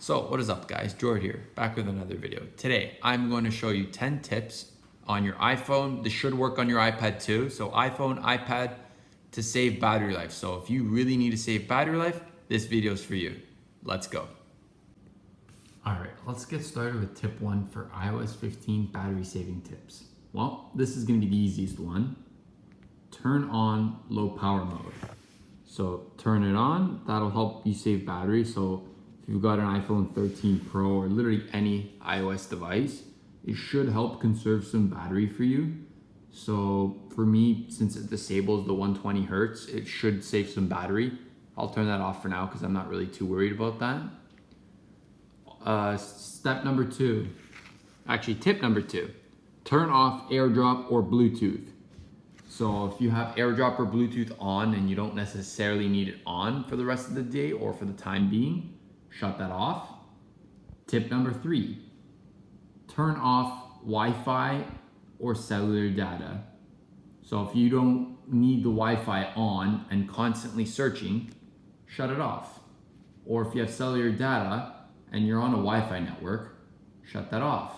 So what is up guys, Jord here, back with another video. Today, I'm going to show you 10 tips on your iPhone. This should work on your iPad too. So iPhone, iPad to save battery life. So if you really need to save battery life, this video is for you. Let's go. All right, let's get started with tip 1 for iOS 15 battery saving tips. Well, this is gonna be the easiest one. Turn on low power mode. So turn it on, that'll help you save battery. So if you've got an iPhone 13 Pro or literally any iOS device, it should help conserve some battery for you. So for me, since it disables the 120 Hertz, it should save some battery. I'll turn that off for now because I'm not really too worried about that. Tip number 2, turn off AirDrop or Bluetooth. So if you have AirDrop or Bluetooth on and you don't necessarily need it on for the rest of the day or for the time being, shut that off. Tip number 3, turn off Wi-Fi or cellular data. So if you don't need the Wi-Fi on and constantly searching, shut it off. Or if you have cellular data and you're on a Wi-Fi network, shut that off.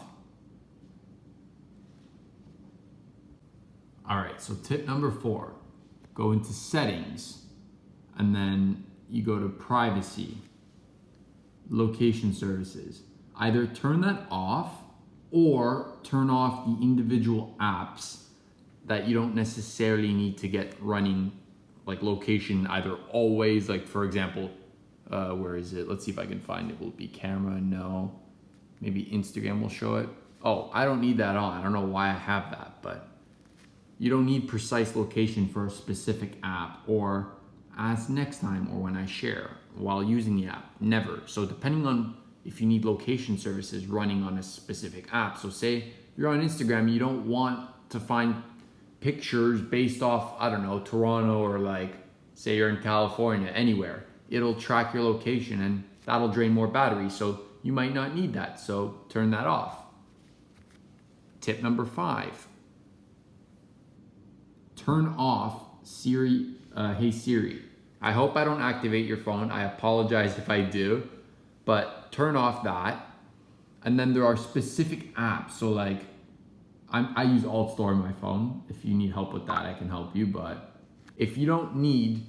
All right, so tip number 4, go into settings and then you go to privacy, location services. Either turn that off or turn off the individual apps that you don't necessarily need to get running, like location either always, like for example, where is it? Let's see if I can find it. Will it be camera? No. Maybe Instagram will show it. Oh, I don't need that on. I don't know why I have that, but you don't need precise location for a specific app or ask next time or when I share while using the app. Never. So depending on if you need location services running on a specific app. So say you're on Instagram, you don't want to find pictures based off, I don't know, Toronto or like say you're in California, anywhere. It'll track your location and that'll drain more battery. So you might not need that. So turn that off. Tip number 5. Turn off Siri, hey Siri. I hope I don't activate your phone. I apologize if I do, but turn off that. And then there are specific apps. So like I use AltStore on my phone. If you need help with that, I can help you. But if you don't need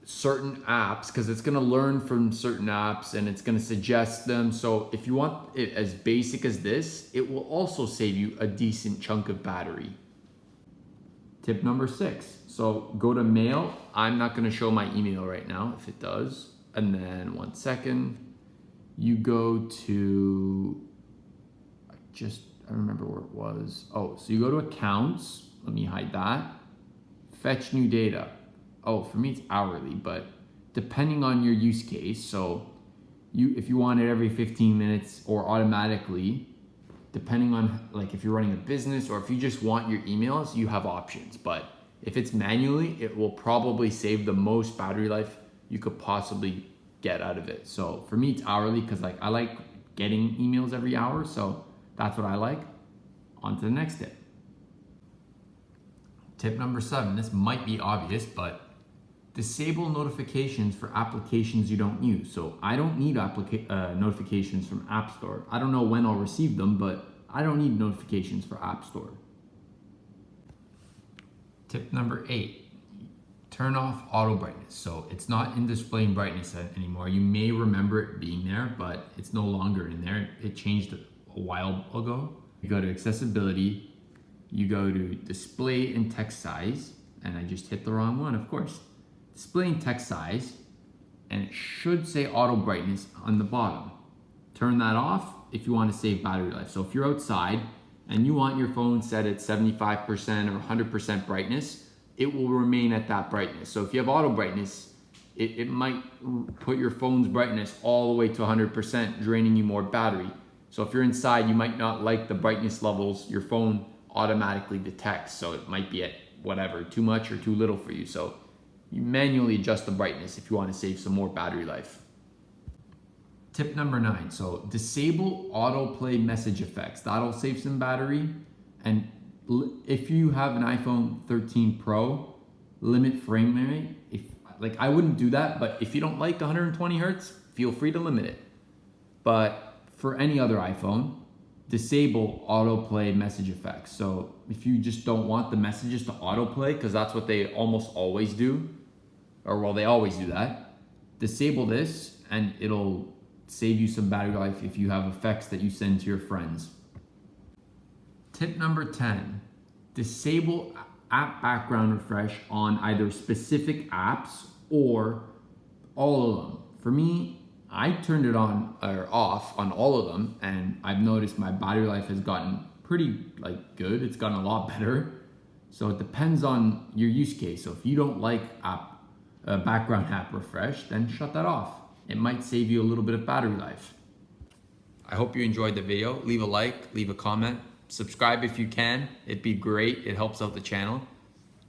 certain apps, because it's gonna learn from certain apps and it's gonna suggest them. So if you want it as basic as this, it will also save you a decent chunk of battery. Tip number 6, so go to mail. I'm not gonna show my email right now if it does. And then 1 second, you go to, I remember where it was. Oh, so you go to accounts, let me hide that. Fetch new data. Oh, for me it's hourly, but depending on your use case, so if you want it every 15 minutes or automatically, depending on like if you're running a business or if you just want your emails, you have options. But if it's manually, it will probably save the most battery life you could possibly get out of it. So for me, it's hourly because like I like getting emails every hour. So that's what I like. On to the next tip. Tip number 7, this might be obvious, but disable notifications for applications you don't use. So I don't need notifications from App Store. I don't know when I'll receive them, but I don't need notifications for App Store. Tip number 8, turn off auto brightness. So it's not in display brightness anymore. You may remember it being there, but it's no longer in there. It changed a while ago. You go to accessibility, you go to display and text size, and I just hit the wrong one, of course. Display and text size, and it should say auto brightness on the bottom. Turn that off if you want to save battery life. So if you're outside and you want your phone set at 75% or 100% brightness, it will remain at that brightness. So if you have auto brightness, it might put your phone's brightness all the way to 100%, draining you more battery. So if you're inside, you might not like the brightness levels your phone automatically detects. So it might be at whatever, too much or too little for you. So you manually adjust the brightness if you want to save some more battery life. Tip number 9, so disable autoplay message effects. That'll save some battery. And if you have an iPhone 13 Pro, limit frame rate. Like I wouldn't do that, but if you don't like 120 Hertz, feel free to limit it. But for any other iPhone, disable autoplay message effects. So if you just don't want the messages to autoplay, because that's what they almost always do, or well, they always do that, disable this and it'll save you some battery life if you have effects that you send to your friends. Tip number 10, disable app background refresh on either specific apps or all of them. For me, I turned it on or off on all of them, and I've noticed my battery life has gotten pretty good. It's gotten a lot better. So it depends on your use case. So if you don't like background app refresh, then shut that off. It might save you a little bit of battery life. I hope you enjoyed the video. Leave a like, leave a comment, subscribe if you can. It'd be great. It helps out the channel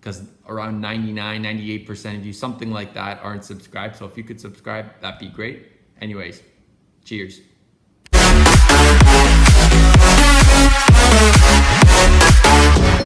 because around 99, 98% of you, something like that, aren't subscribed. So if you could subscribe, that'd be great. Anyways, cheers.